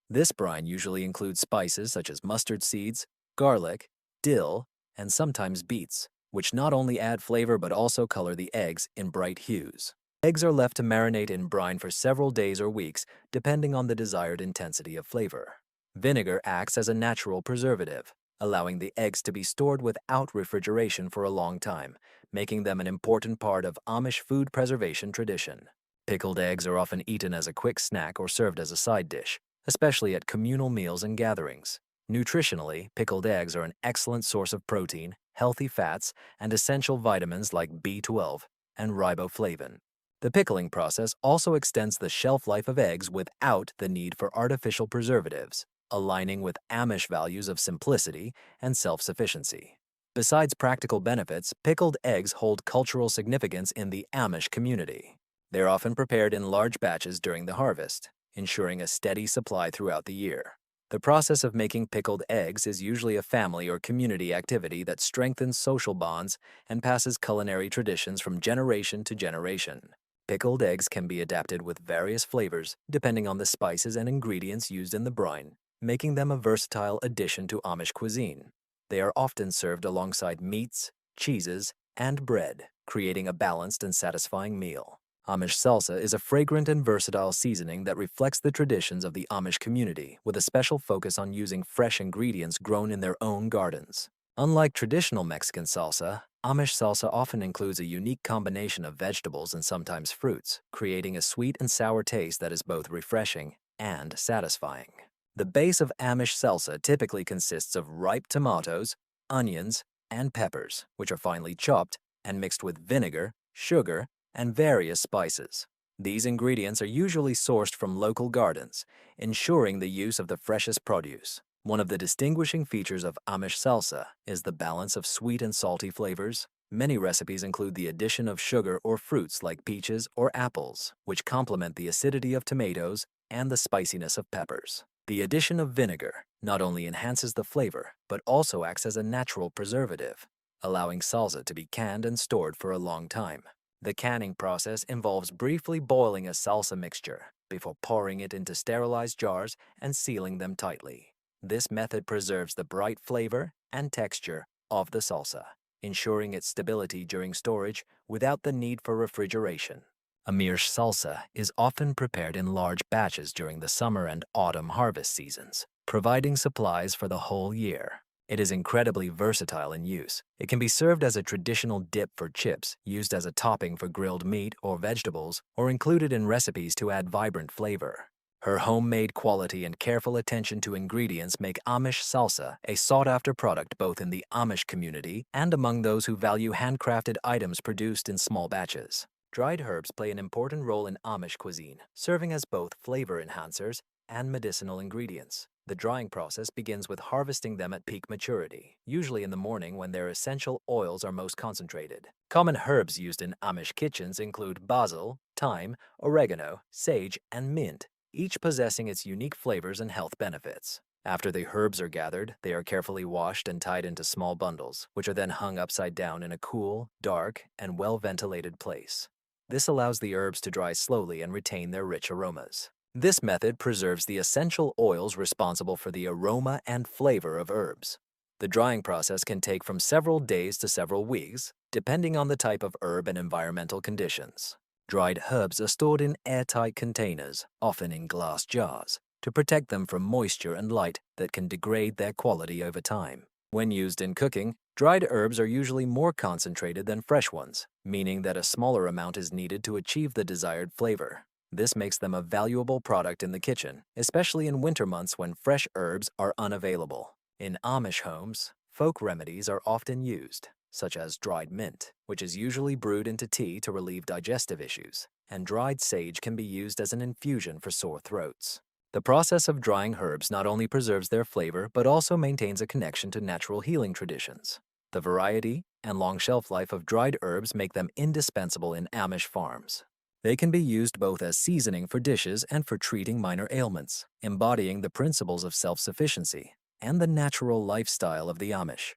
[SPEAKER 1] This brine usually includes spices such as mustard seeds, garlic, dill, and sometimes beets, which not only add flavor but also color the eggs in bright hues. Eggs are left to marinate in brine for several days or weeks, depending on the desired intensity of flavor. Vinegar acts as a natural preservative, allowing the eggs to be stored without refrigeration for a long time, making them an important part of Amish food preservation tradition. Pickled eggs are often eaten as a quick snack or served as a side dish, especially at communal meals and gatherings. Nutritionally, pickled eggs are an excellent source of protein, healthy fats, and essential vitamins like B12 and riboflavin. The pickling process also extends the shelf life of eggs without the need for artificial preservatives, aligning with Amish values of simplicity and self-sufficiency. Besides practical benefits, pickled eggs hold cultural significance in the Amish community. They're often prepared in large batches during the harvest, ensuring a steady supply throughout the year. The process of making pickled eggs is usually a family or community activity that strengthens social bonds and passes culinary traditions from generation to generation. Pickled eggs can be adapted with various flavors depending on the spices and ingredients used in the brine, making them a versatile addition to Amish cuisine. They are often served alongside meats, cheeses, and bread, creating a balanced and satisfying meal. Amish salsa is a fragrant and versatile seasoning that reflects the traditions of the Amish community, with a special focus on using fresh ingredients grown in their own gardens. Unlike traditional Mexican salsa, Amish salsa often includes a unique combination of vegetables and sometimes fruits, creating a sweet and sour taste that is both refreshing and satisfying. The base of Amish salsa typically consists of ripe tomatoes, onions, and peppers, which are finely chopped and mixed with vinegar, sugar, and various spices. These ingredients are usually sourced from local gardens, ensuring the use of the freshest produce. One of the distinguishing features of Amish salsa is the balance of sweet and salty flavors. Many recipes include the addition of sugar or fruits like peaches or apples, which complement the acidity of tomatoes and the spiciness of peppers. The addition of vinegar not only enhances the flavor, but also acts as a natural preservative, allowing salsa to be canned and stored for a long time. The canning process involves briefly boiling a salsa mixture before pouring it into sterilized jars and sealing them tightly. This method preserves the bright flavor and texture of the salsa, ensuring its stability during storage without the need for refrigeration. Amish salsa is often prepared in large batches during the summer and autumn harvest seasons, providing supplies for the whole year. It is incredibly versatile in use. It can be served as a traditional dip for chips, used as a topping for grilled meat or vegetables, or included in recipes to add vibrant flavor. Her homemade quality and careful attention to ingredients make Amish salsa a sought-after product both in the Amish community and among those who value handcrafted items produced in small batches. Dried herbs play an important role in Amish cuisine, serving as both flavor enhancers and medicinal ingredients. The drying process begins with harvesting them at peak maturity, usually in the morning when their essential oils are most concentrated. Common herbs used in Amish kitchens include basil, thyme, oregano, sage, and mint, each possessing its unique flavors and health benefits. After the herbs are gathered, they are carefully washed and tied into small bundles, which are then hung upside down in a cool, dark, and well-ventilated place. This allows the herbs to dry slowly and retain their rich aromas. This method preserves the essential oils responsible for the aroma and flavor of herbs. The drying process can take from several days to several weeks, depending on the type of herb and environmental conditions. Dried herbs are stored in airtight containers, often in glass jars, to protect them from moisture and light that can degrade their quality over time. When used in cooking, dried herbs are usually more concentrated than fresh ones, meaning that a smaller amount is needed to achieve the desired flavor. This makes them a valuable product in the kitchen, especially in winter months when fresh herbs are unavailable. In Amish homes, folk remedies are often used, such as dried mint, which is usually brewed into tea to relieve digestive issues, and dried sage can be used as an infusion for sore throats. The process of drying herbs not only preserves their flavor but also maintains a connection to natural healing traditions. The variety and long shelf life of dried herbs make them indispensable in Amish farms. They can be used both as seasoning for dishes and for treating minor ailments, embodying the principles of self-sufficiency and the natural lifestyle of the Amish.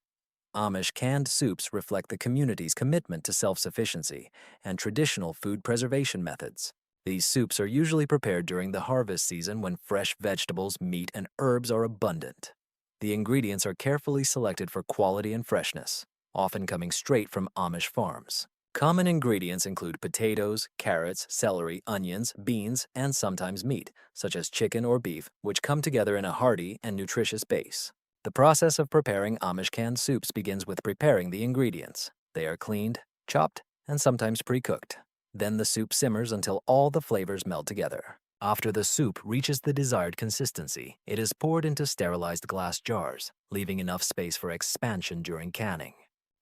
[SPEAKER 1] Amish canned soups reflect the community's commitment to self-sufficiency and traditional food preservation methods. These soups are usually prepared during the harvest season when fresh vegetables, meat, and herbs are abundant. The ingredients are carefully selected for quality and freshness, often coming straight from Amish farms. Common ingredients include potatoes, carrots, celery, onions, beans, and sometimes meat, such as chicken or beef, which come together in a hearty and nutritious base. The process of preparing Amish canned soups begins with preparing the ingredients. They are cleaned, chopped, and sometimes pre-cooked. Then the soup simmers until all the flavors meld together. After the soup reaches the desired consistency, it is poured into sterilized glass jars, leaving enough space for expansion during canning.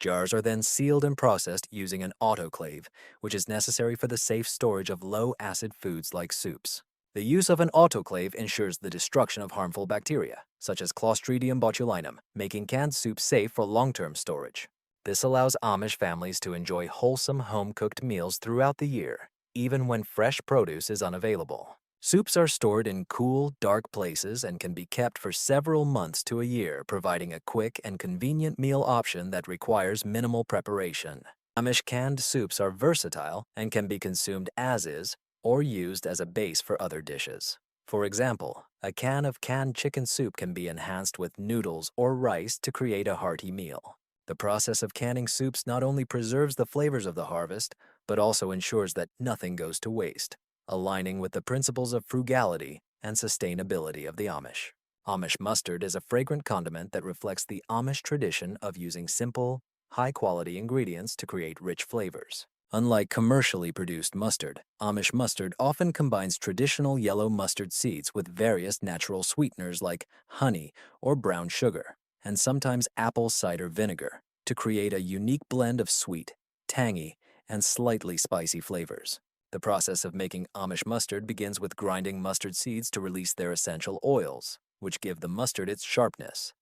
[SPEAKER 1] Jars are then sealed and processed using an autoclave, which is necessary for the safe storage of low-acid foods like soups. The use of an autoclave ensures the destruction of harmful bacteria, such as Clostridium botulinum, making canned soup safe for long-term storage. This allows Amish families to enjoy wholesome home-cooked meals throughout the year, even when fresh produce is unavailable. Soups are stored in cool, dark places and can be kept for several months to a year, providing a quick and convenient meal option that requires minimal preparation. Amish canned soups are versatile and can be consumed as is or used as a base for other dishes. For example, a can of canned chicken soup can be enhanced with noodles or rice to create a hearty meal. The process of canning soups not only preserves the flavors of the harvest, but also ensures that nothing goes to waste, aligning with the principles of frugality and sustainability of the Amish. Amish mustard is a fragrant condiment that reflects the Amish tradition of using simple, high-quality ingredients to create rich flavors. Unlike commercially produced mustard, Amish mustard often combines traditional yellow mustard seeds with various natural sweeteners like honey or brown sugar, and sometimes apple cider vinegar, to create a unique blend of sweet, tangy, and slightly spicy flavors. The process of making Amish mustard begins with grinding mustard seeds to release their essential oils, which give the mustard its sharpness.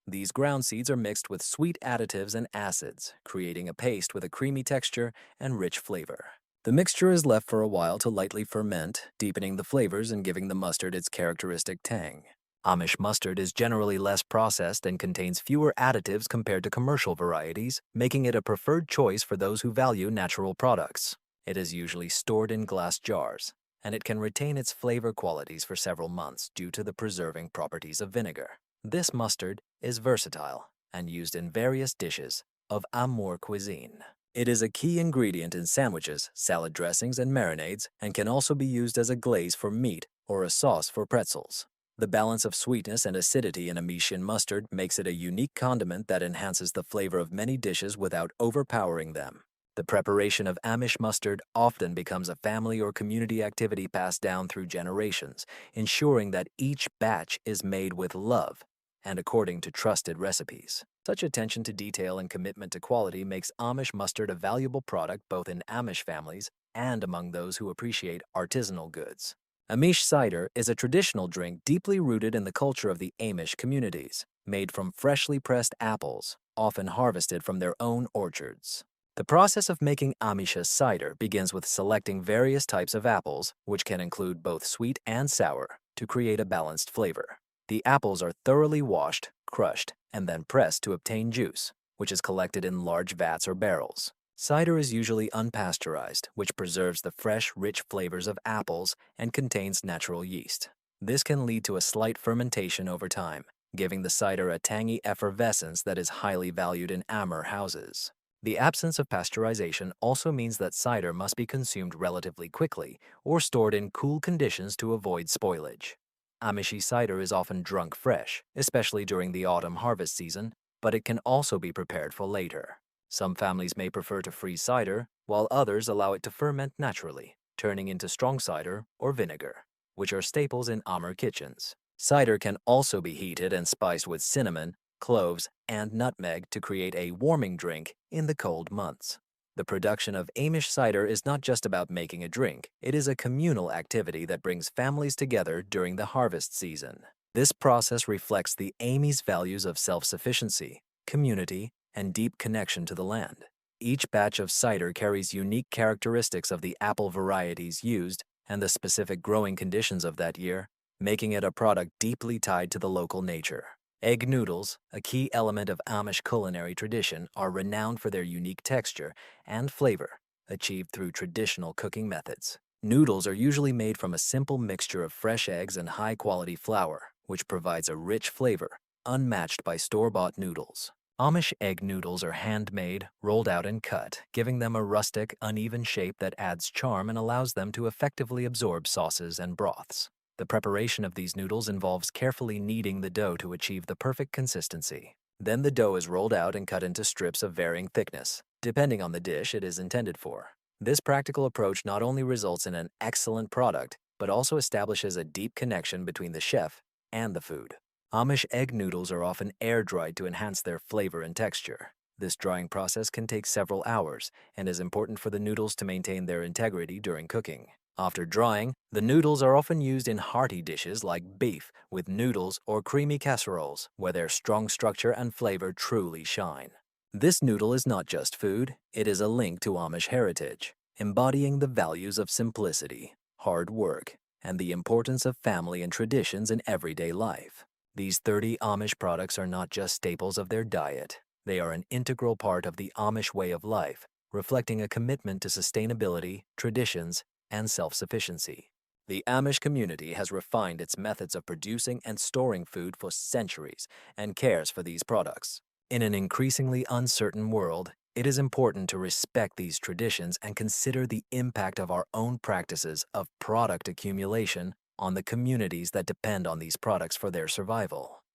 [SPEAKER 1] These ground seeds are mixed with sweet additives and acids, creating a paste with a creamy texture and rich flavor. The mixture is left for a while to lightly ferment, deepening the flavors and giving the mustard its characteristic tang. Amish mustard is generally less processed and contains fewer additives compared to commercial varieties, making it a preferred choice for those who value natural products. It is usually stored in glass jars, and it can retain its flavor qualities for several months due to the preserving properties of vinegar. This mustard is versatile and used in various dishes of Amur cuisine. It is a key ingredient in sandwiches, salad dressings, and marinades, and can also be used as a glaze for meat or a sauce for pretzels. The balance of sweetness and acidity in Amish mustard makes it a unique condiment that enhances the flavor of many dishes without overpowering them. The preparation of Amish mustard often becomes a family or community activity passed down through generations, ensuring that each batch is made with love and according to trusted recipes. Such attention to detail and commitment to quality makes Amish mustard a valuable product both in Amish families and among those who appreciate artisanal goods. Amish cider is a traditional drink deeply rooted in the culture of the Amish communities, made from freshly pressed apples, often harvested from their own orchards. The process of making Amish cider begins with selecting various types of apples, which can include both sweet and sour, to create a balanced flavor. The apples are thoroughly washed, crushed, and then pressed to obtain juice, which is collected in large vats or barrels. Cider is usually unpasteurized, which preserves the fresh, rich flavors of apples and contains natural yeast. This can lead to a slight fermentation over time, giving the cider a tangy effervescence that is highly valued in Amur houses. The absence of pasteurization also means that cider must be consumed relatively quickly or stored in cool conditions to avoid spoilage. Amish cider is often drunk fresh, especially during the autumn harvest season, but it can also be prepared for later. Some families may prefer to freeze cider, while others allow it to ferment naturally, turning into strong cider or vinegar, which are staples in Amur kitchens. Cider can also be heated and spiced with cinnamon, cloves, and nutmeg to create a warming drink in the cold months. The production of Amish cider is not just about making a drink, it is a communal activity that brings families together during the harvest season. This process reflects the Amish values of self-sufficiency, community, and deep connection to the land. Each batch of cider carries unique characteristics of the apple varieties used and the specific growing conditions of that year, making it a product deeply tied to the local nature. Egg noodles, a key element of Amish culinary tradition, are renowned for their unique texture and flavor, achieved through traditional cooking methods. Noodles are usually made from a simple mixture of fresh eggs and high-quality flour, which provides a rich flavor, unmatched by store-bought noodles. Amish egg noodles are handmade, rolled out and cut, giving them a rustic, uneven shape that adds charm and allows them to effectively absorb sauces and broths. The preparation of these noodles involves carefully kneading the dough to achieve the perfect consistency. Then the dough is rolled out and cut into strips of varying thickness, depending on the dish it is intended for. This practical approach not only results in an excellent product, but also establishes a deep connection between the chef and the food. Amish egg noodles are often air-dried to enhance their flavor and texture. This drying process can take several hours and is important for the noodles to maintain their integrity during cooking. After drying, the noodles are often used in hearty dishes like beef with noodles or creamy casseroles, where their strong structure and flavor truly shine. This noodle is not just food, it is a link to Amish heritage, embodying the values of simplicity, hard work, and the importance of family and traditions in everyday life. These 30 Amish products are not just staples of their diet. They are an integral part of the Amish way of life, reflecting a commitment to sustainability, traditions, and self-sufficiency. The Amish community has refined its methods of producing and storing food for centuries and cares for these products. In an increasingly uncertain world, it is important to respect these traditions and consider the impact of our own practices of product accumulation on the communities that depend on these products for their survival.